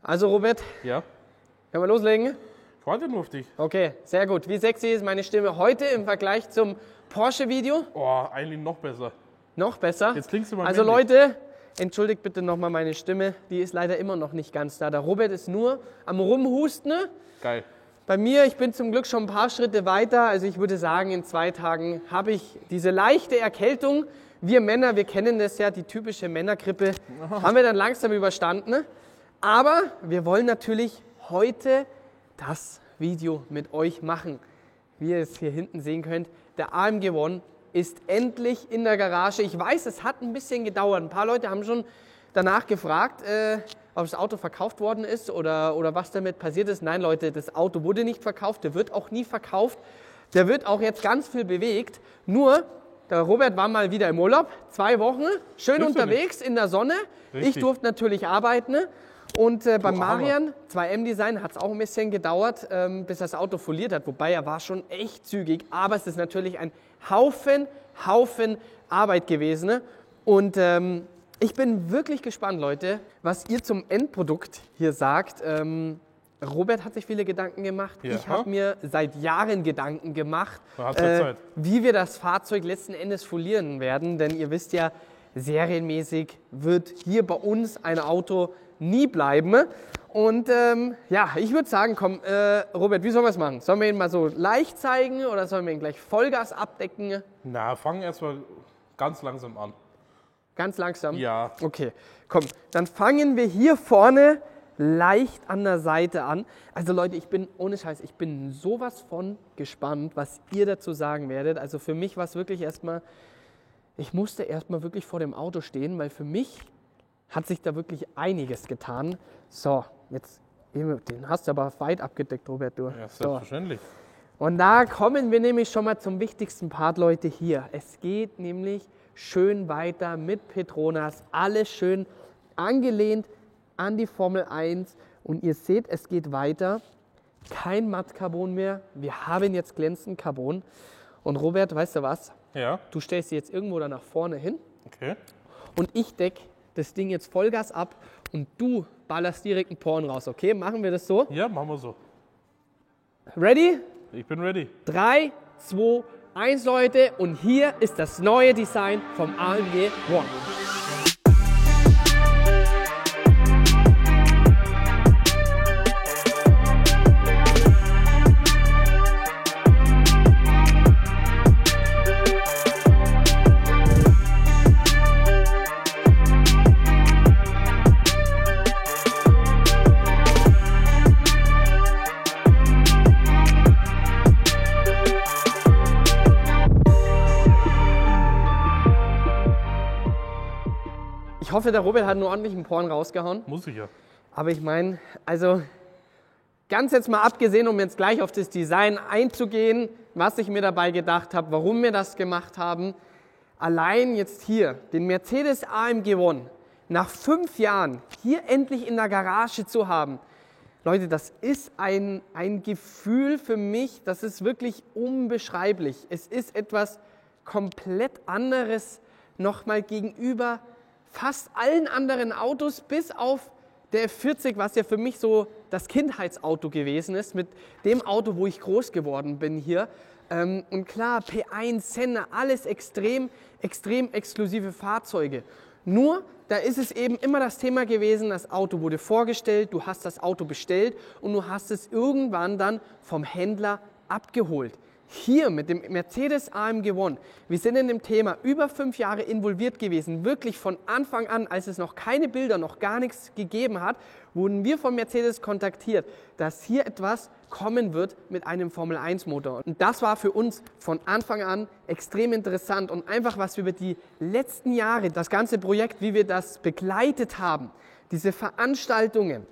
Also Robert, Ja, können wir loslegen? ich warte nur auf dich. Okay, sehr gut. Wie sexy ist meine Stimme heute im Vergleich zum Porsche-Video? Oh, eigentlich noch besser. Noch besser? Jetzt klingst du mal Also männlich. Leute, entschuldigt bitte nochmal meine Stimme, die ist leider immer noch nicht ganz da. Der Robert ist nur am Rumhusten. Geil. Bei mir, ich bin zum Glück schon ein paar Schritte weiter. Also ich würde sagen, in 2 Tagen habe ich diese leichte Erkältung. Wir Männer, wir kennen das ja, die typische Männergrippe, haben wir dann langsam überstanden. Aber wir wollen natürlich heute das Video mit euch machen. Wie ihr es hier hinten sehen könnt, der AMG One ist endlich in der Garage. Ich weiß, es hat ein bisschen gedauert. Ein paar Leute haben schon danach gefragt, ob das Auto verkauft worden ist oder was damit passiert ist. Nein, Leute, das Auto wurde nicht verkauft, der wird auch nie verkauft. Der wird auch jetzt ganz viel bewegt. Nur, der Robert war mal wieder im Urlaub, 2 Wochen, schön unterwegs in der Sonne. Richtig. Ich durfte natürlich arbeiten. Und beim Armer. Marian, 2M Design, hat es auch ein bisschen gedauert, bis das Auto foliert hat. Wobei er war schon echt zügig. Aber es ist natürlich ein Haufen Arbeit gewesen. Ne? Und ich bin wirklich gespannt, Leute, was ihr zum Endprodukt hier sagt. Robert hat sich viele Gedanken gemacht. Ja. Ich habe mir seit Jahren Gedanken gemacht, Da hat's ja Zeit. wie wir das Fahrzeug letzten Endes folieren werden. Denn ihr wisst ja, serienmäßig wird hier bei uns ein Auto nie bleiben. Und ja, ich würde sagen, komm, Robert, wie sollen wir es machen? Sollen wir ihn mal so leicht zeigen oder sollen wir ihn gleich Vollgas abdecken? Na, fang erstmal ganz langsam an. Ganz langsam? Ja. Okay, komm, dann fangen wir hier vorne leicht an der Seite an. Also Leute, ich bin, ohne Scheiß, ich bin sowas von gespannt, was ihr dazu sagen werdet. Also für mich war es wirklich erstmal, ich musste erstmal wirklich vor dem Auto stehen, weil für mich hat sich da wirklich einiges getan. So, jetzt, den hast du aber weit abgedeckt, Robert, du. Ja, So. selbstverständlich. Und da kommen wir nämlich schon mal zum wichtigsten Part, Leute, hier. Es geht nämlich schön weiter mit Petronas, alles schön angelehnt an die Formel 1. Und ihr seht, es geht weiter. Kein Mattcarbon mehr. Wir haben jetzt glänzend Carbon. Und Robert, weißt du was? Ja, Du stellst sie jetzt irgendwo da nach vorne hin okay. und ich decke das Ding jetzt Vollgas ab und du ballerst direkt einen Porn raus, okay? Machen wir das so? Ja, machen wir so. Ready? Ich bin ready. 3, 2, 1, Leute. Und hier ist das neue Design vom AMG One. Ich hoffe, der Robert hat einen ordentlichen Porn rausgehauen. Muss ich ja. Aber ich meine, also ganz jetzt mal abgesehen, um jetzt gleich auf das Design einzugehen, was ich mir dabei gedacht habe, warum wir das gemacht haben. Allein jetzt hier den Mercedes AMG One nach 5 Jahren hier endlich in der Garage zu haben. Leute, das ist ein Gefühl für mich, das ist wirklich unbeschreiblich. Es ist etwas komplett anderes nochmal gegenüber fast allen anderen Autos, bis auf der F40, was ja für mich so das Kindheitsauto gewesen ist, mit dem Auto, wo ich groß geworden bin hier. Und klar, P1, Senna, alles extrem exklusive Fahrzeuge. Nur, da ist es eben immer das Thema gewesen, das Auto wurde vorgestellt, du hast das Auto bestellt und du hast es irgendwann dann vom Händler abgeholt. Hier mit dem Mercedes AMG One, wir sind in dem Thema über 5 Jahre involviert gewesen, wirklich von Anfang an, als es noch keine Bilder, noch gar nichts gegeben hat, wurden wir von Mercedes kontaktiert, dass hier etwas kommen wird mit einem Formel-1-Motor. Und das war für uns von Anfang an extrem interessant und einfach, was wir über die letzten Jahre, das ganze Projekt, wie wir das begleitet haben, diese Veranstaltungen,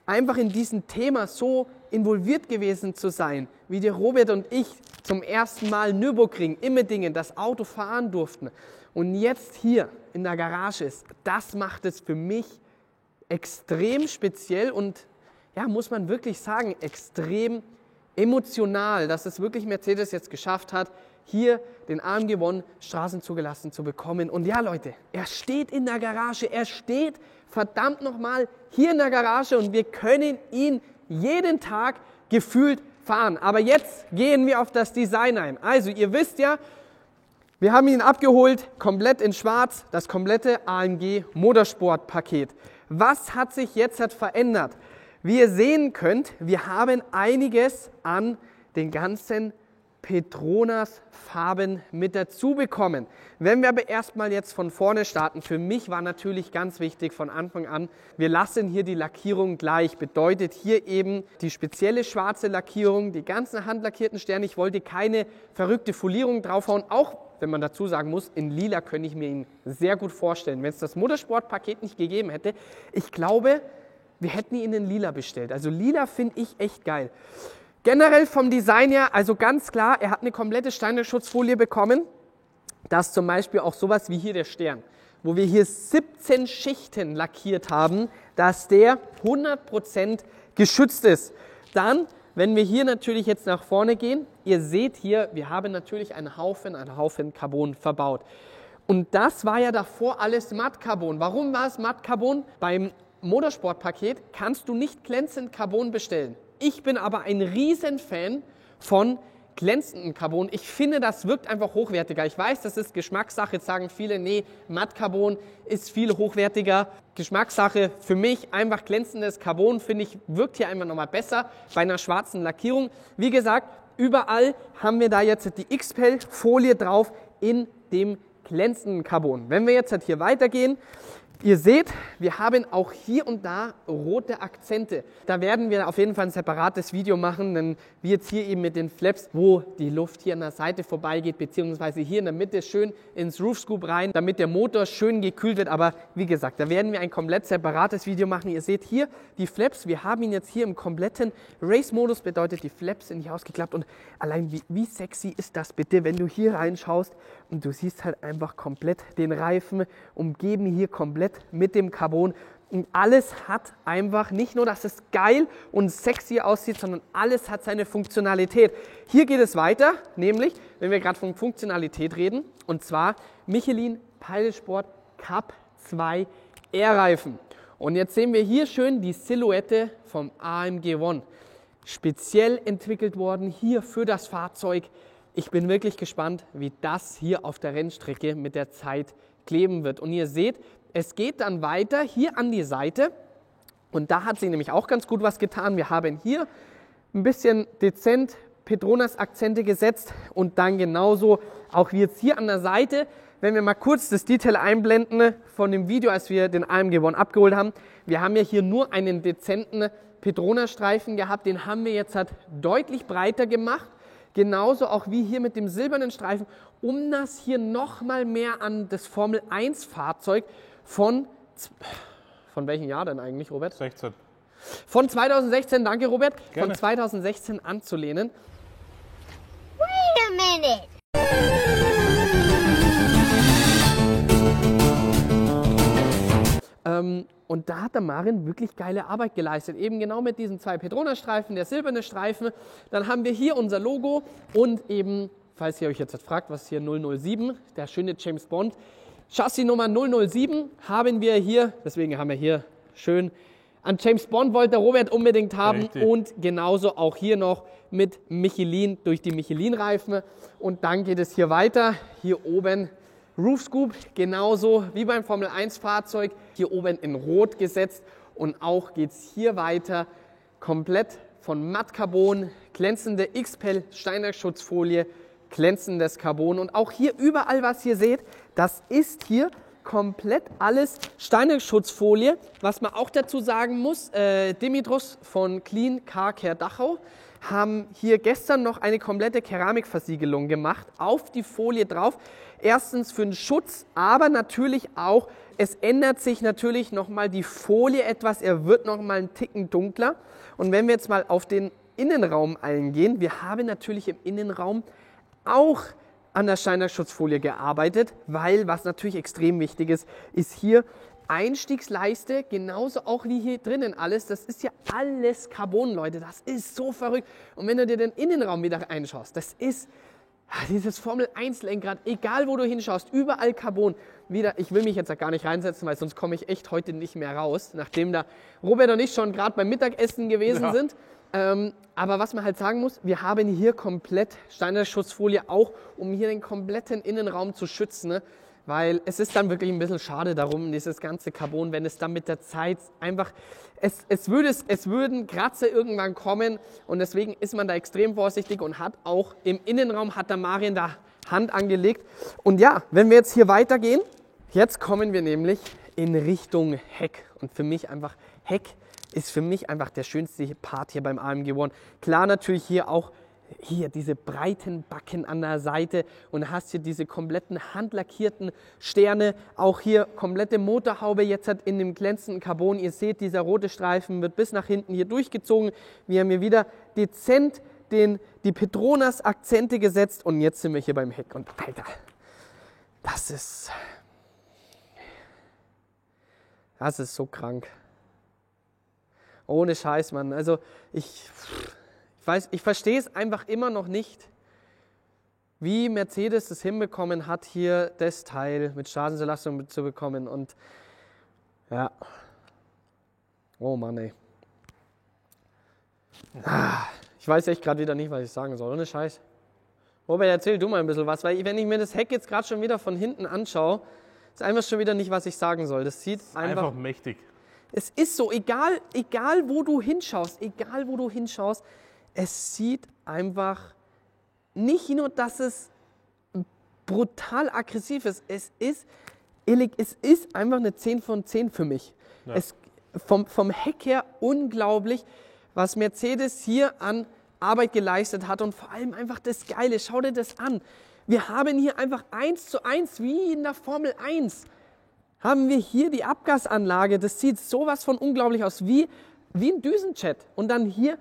einfach in diesem Thema so involviert gewesen zu sein, wie der Robert und ich zum ersten Mal Nürburgring, Immendingen, das Auto fahren durften und jetzt hier in der Garage ist, das macht es für mich extrem speziell und ja, muss man wirklich sagen, extrem emotional, dass es wirklich Mercedes jetzt geschafft hat, hier den AMG One straßenzugelassen zu bekommen. Und ja, Leute, er steht in der Garage, er steht verdammt nochmal hier in der Garage und wir können ihn jeden Tag gefühlt fahren. Aber jetzt gehen wir auf das Design ein. Also ihr wisst ja, wir haben ihn abgeholt, komplett in schwarz, das komplette AMG Motorsport Paket. Was hat sich jetzt verändert? Wie ihr sehen könnt, wir haben einiges an den ganzen Petronas Farben mit dazu bekommen. Wenn wir aber erstmal jetzt von vorne starten, für mich war natürlich ganz wichtig von Anfang an, wir lassen hier die Lackierung gleich. Bedeutet hier eben die spezielle schwarze Lackierung, die ganzen handlackierten Sterne. Ich wollte keine verrückte Folierung draufhauen, auch wenn man dazu sagen muss, in lila könnte ich mir ihn sehr gut vorstellen. Wenn es das Motorsport-Paket nicht gegeben hätte, ich glaube, wir hätten ihn in lila bestellt. Also lila finde ich echt geil. Generell vom Design her, also ganz klar, er hat eine komplette Steinerschutzfolie bekommen. Das ist zum Beispiel auch sowas wie hier der Stern, wo wir hier 17 Schichten lackiert haben, dass der 100% geschützt ist. Dann, wenn wir hier natürlich jetzt nach vorne gehen, ihr seht hier, wir haben natürlich einen Haufen Carbon verbaut. Und das war ja davor alles Mattcarbon. Warum war es Mattcarbon? Beim Motorsportpaket kannst du nicht glänzend Carbon bestellen. Ich bin aber ein Riesenfan von glänzendem Carbon. Ich finde, das wirkt einfach hochwertiger. Ich weiß, das ist Geschmackssache. Jetzt sagen viele, nee, Mattcarbon ist viel hochwertiger. Geschmackssache für mich, einfach glänzendes Carbon, finde ich, wirkt hier einfach nochmal besser bei einer schwarzen Lackierung. Wie gesagt, überall haben wir da jetzt die XPEL-Folie drauf in dem glänzenden Carbon. Wenn wir jetzt hier weitergehen, ihr seht, wir haben auch hier und da rote Akzente. Da werden wir auf jeden Fall ein separates Video machen, denn wie jetzt hier eben mit den Flaps, wo die Luft hier an der Seite vorbeigeht, beziehungsweise hier in der Mitte schön ins Roof Scoop rein, damit der Motor schön gekühlt wird. Aber wie gesagt, da werden wir ein komplett separates Video machen. Ihr seht hier die Flaps, wir haben ihn jetzt hier im kompletten Race-Modus, bedeutet die Flaps sind hier ausgeklappt und allein wie sexy ist das bitte, wenn du hier reinschaust und du siehst halt einfach komplett den Reifen, umgeben hier komplett mit dem Carbon und alles hat einfach nicht nur, dass es geil und sexy aussieht, sondern alles hat seine Funktionalität. Hier geht es weiter, nämlich, wenn wir gerade von Funktionalität reden, und zwar Michelin Pilot Sport Cup 2 R-Reifen. Und jetzt sehen wir hier schön die Silhouette vom AMG One. Speziell entwickelt worden hier für das Fahrzeug. Ich bin wirklich gespannt, wie das hier auf der Rennstrecke mit der Zeit kleben wird. Und ihr seht, es geht dann weiter hier an die Seite und da hat sie nämlich auch ganz gut was getan. Wir haben hier ein bisschen dezent Petronas Akzente gesetzt und dann genauso auch wie jetzt hier an der Seite. Wenn wir mal kurz das Detail einblenden von dem Video, als wir den AMG One abgeholt haben. Wir haben ja hier nur einen dezenten Petronas-Streifen gehabt, den haben wir jetzt deutlich breiter gemacht. Genauso auch wie hier mit dem silbernen Streifen, um das hier nochmal mehr an das Formel 1 Fahrzeug von welchem Jahr denn eigentlich, Robert? 16. Von 2016, danke Robert, Gerne. von 2016 anzulehnen. Wait a minute. Und da hat der Marin wirklich geile Arbeit geleistet. Eben genau mit diesen zwei Petronas-Streifen, der silberne Streifen. Dann haben wir hier unser Logo und eben, falls ihr euch jetzt fragt, was hier 007, der schöne James Bond. Chassis Nummer 007 haben wir hier, deswegen haben wir hier schön, an James Bond wollte Robert unbedingt haben. Richtig. Und genauso auch hier noch mit Michelin durch die Michelin-Reifen. Und dann geht es hier weiter, hier oben Roof Scoop, genauso wie beim Formel 1 Fahrzeug, hier oben in Rot gesetzt und auch geht es hier weiter, komplett von Mattcarbon, glänzende XPEL Steinwerkschutzfolie, glänzendes Carbon und auch hier überall, was ihr seht, das ist hier komplett alles Steinwerkschutzfolie. Was man auch dazu sagen muss, Dimitros von Clean Car Care Dachau haben hier gestern noch eine komplette Keramikversiegelung gemacht, auf die Folie drauf. Erstens für den Schutz, aber natürlich auch, es ändert sich natürlich nochmal die Folie etwas, er wird nochmal einen Ticken dunkler. Und wenn wir jetzt mal auf den Innenraum eingehen, wir haben natürlich im Innenraum auch an der Steinwerkschutzfolie gearbeitet, weil was natürlich extrem wichtig ist, ist hier Einstiegsleiste, genauso auch wie hier drinnen alles. Das ist ja alles Carbon, Leute, das ist so verrückt. Und wenn du dir den Innenraum wieder einschaust, das ist Dieses Formel-1-Lenkrad, egal wo du hinschaust, überall Carbon. Wieder, ich will mich jetzt gar nicht reinsetzen, weil sonst komme ich echt heute nicht mehr raus, nachdem da Robert und ich schon gerade beim Mittagessen gewesen sind. Aber was man halt sagen muss, wir haben hier komplett Steinerne-Schutzfolie, auch um hier den kompletten Innenraum zu schützen, ne? Weil es ist dann wirklich ein bisschen schade darum, dieses ganze Carbon, wenn es dann mit der Zeit einfach, es würden Kratzer irgendwann kommen und deswegen ist man da extrem vorsichtig und hat auch im Innenraum, hat der Marian da Hand angelegt. Und ja, wenn wir jetzt hier weitergehen, jetzt kommen wir nämlich in Richtung Heck und für mich einfach, Heck ist für mich einfach der schönste Part hier beim AMG One. Klar natürlich hier auch hier diese breiten Backen an der Seite und hast hier diese kompletten handlackierten Sterne, auch hier komplette Motorhaube jetzt hat in dem glänzenden Carbon. Ihr seht, dieser rote Streifen wird bis nach hinten hier durchgezogen. Wir haben hier wieder dezent die Petronas-Akzente gesetzt und jetzt sind wir hier beim Heck und Alter, das ist so krank. Ohne Scheiß, Mann. Also ich verstehe es einfach immer noch nicht, wie Mercedes es hinbekommen hat, hier das Teil mit Straßenbelastung zu bekommen. Und ja, oh Mann, ey. Ich weiß echt gerade wieder nicht, was ich sagen soll. Ohne Scheiß. Robert, erzähl du mal ein bisschen was, weil wenn ich mir das Heck jetzt gerade schon wieder von hinten anschaue, ist einfach schon wieder nicht, was ich sagen soll. Das sieht einfach mächtig. Es ist so, egal wo du hinschaust, es sieht einfach nicht nur, dass es brutal aggressiv ist, es ist einfach eine 10 von 10 für mich. Ja. Vom Heck her unglaublich, was Mercedes hier an Arbeit geleistet hat und vor allem einfach das Geile, schau dir das an. Wir haben hier einfach 1:1, wie in der Formel 1, haben wir hier die Abgasanlage, das sieht sowas von unglaublich aus, wie ein Düsenjet. Und dann hier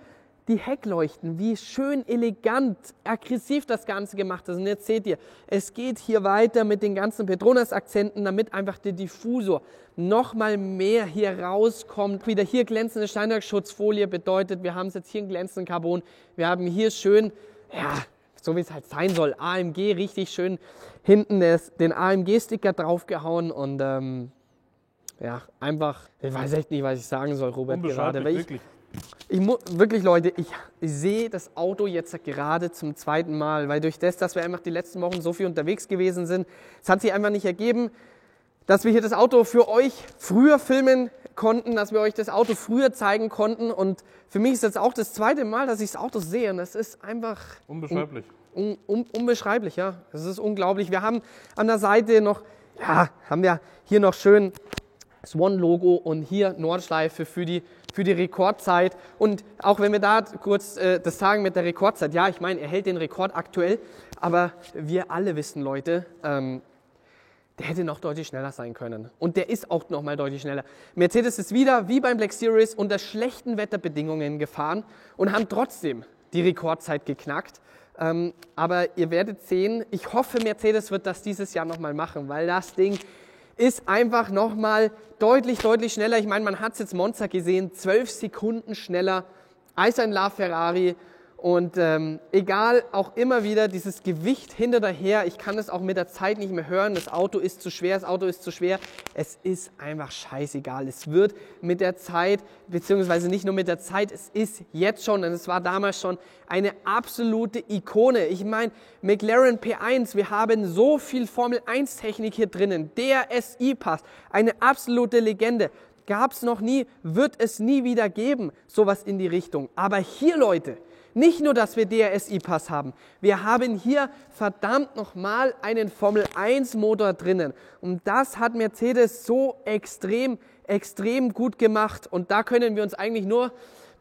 die Heckleuchten, wie schön, elegant, aggressiv das Ganze gemacht ist. Und jetzt seht ihr, es geht hier weiter mit den ganzen Petronas-Akzenten, damit einfach der Diffusor nochmal mehr hier rauskommt. Wieder hier glänzende Steinerne-Schutzfolie bedeutet, wir haben es jetzt hier in glänzenden Carbon. Wir haben hier schön, ja, so wie es halt sein soll, AMG richtig schön hinten den AMG-Sticker draufgehauen und ja, einfach, ich weiß echt nicht, was ich sagen soll, Robert, gerade. Weil wirklich, Leute, ich sehe das Auto jetzt gerade zum zweiten Mal, weil durch das, dass wir einfach die letzten Wochen so viel unterwegs gewesen sind, es hat sich einfach nicht ergeben, dass wir hier das Auto für euch früher filmen konnten, dass wir euch das Auto früher zeigen konnten und für mich ist jetzt auch das zweite Mal, dass ich das Auto sehe und das ist einfach Unbeschreiblich. Unbeschreiblich, ja. Das ist unglaublich. Wir haben an der Seite noch, ja, haben wir hier noch schön Swan-Logo und hier Nordschleife für die Rekordzeit. Und auch wenn wir da kurz das sagen mit der Rekordzeit, ja, ich meine, er hält den Rekord aktuell, aber wir alle wissen, Leute, der hätte noch deutlich schneller sein können. Und der ist auch noch mal deutlich schneller. Mercedes ist wieder, wie beim Black Series, unter schlechten Wetterbedingungen gefahren und haben trotzdem die Rekordzeit geknackt. Aber ihr werdet sehen, ich hoffe, Mercedes wird das dieses Jahr nochmal machen, weil das Ding ist einfach nochmal deutlich schneller. Ich meine, man hat es jetzt Monza gesehen, 12 Sekunden schneller als ein LaFerrari. Und egal, auch immer wieder dieses Gewicht hinter daher, ich kann es auch mit der Zeit nicht mehr hören, das Auto ist zu schwer, es ist einfach scheißegal. Es wird mit der Zeit, beziehungsweise nicht nur mit der Zeit, es ist jetzt schon, und es war damals schon, eine absolute Ikone. Ich meine, McLaren P1, wir haben so viel Formel-1-Technik hier drinnen, DRS-E-Pass, eine absolute Legende. Gab es noch nie, wird es nie wieder geben, sowas in die Richtung. Aber hier, Leute, nicht nur, dass wir DRS-E-Pass haben, wir haben hier verdammt nochmal einen Formel-1-Motor drinnen. Und das hat Mercedes so extrem gut gemacht. Und da können wir uns eigentlich nur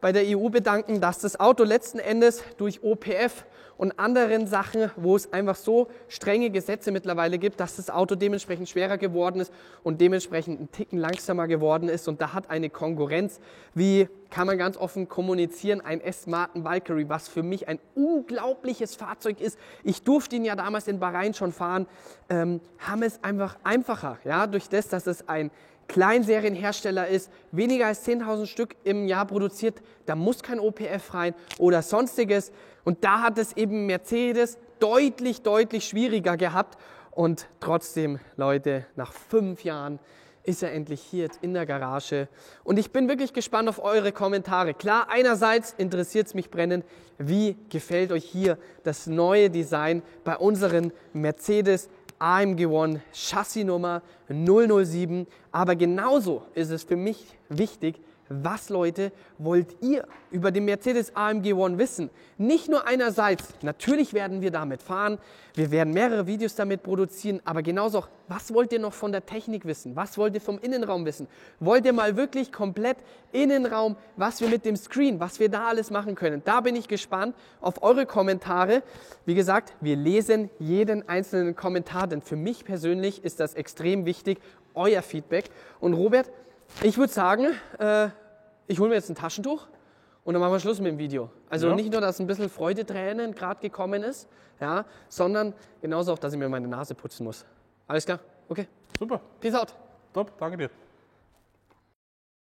bei der EU bedanken, dass das Auto letzten Endes durch OPF und anderen Sachen, wo es einfach so strenge Gesetze mittlerweile gibt, dass das Auto dementsprechend schwerer geworden ist und dementsprechend einen Ticken langsamer geworden ist. Und da hat eine Konkurrenz, wie kann man ganz offen kommunizieren, ein S-Martin Valkyrie, was für mich ein unglaubliches Fahrzeug ist. Ich durfte ihn ja damals in Bahrain schon fahren, haben es einfach einfacher, ja, durch das, dass es ein Kleinserienhersteller ist, weniger als 10.000 Stück im Jahr produziert, da muss kein OPF rein oder sonstiges. Und da hat es eben Mercedes deutlich, deutlich schwieriger gehabt. Und trotzdem, Leute, nach 5 Jahren ist er endlich hier jetzt in der Garage. Und ich bin wirklich gespannt auf eure Kommentare. Klar, einerseits interessiert es mich brennend, wie gefällt euch hier das neue Design bei unseren Mercedes AMG One Chassisnummer 007. Aber genauso ist es für mich wichtig, was, Leute, wollt ihr über den Mercedes AMG One wissen? Nicht nur einerseits, natürlich werden wir damit fahren, wir werden mehrere Videos damit produzieren, aber genauso auch, was wollt ihr noch von der Technik wissen? Was wollt ihr vom Innenraum wissen? Wollt ihr mal wirklich komplett Innenraum, was wir mit dem Screen, was wir da alles machen können? Da bin ich gespannt auf eure Kommentare. Wie gesagt, wir lesen jeden einzelnen Kommentar, denn für mich persönlich ist das extrem wichtig, euer Feedback. Und Robert, ich würde sagen, ich hole mir jetzt ein Taschentuch und dann machen wir Schluss mit dem Video. Also Ja. nicht nur, dass ein bisschen Freudetränen gerade gekommen ist, ja, sondern genauso auch, dass ich mir meine Nase putzen muss. Alles klar? Okay. Super. Peace out. Top. Danke dir.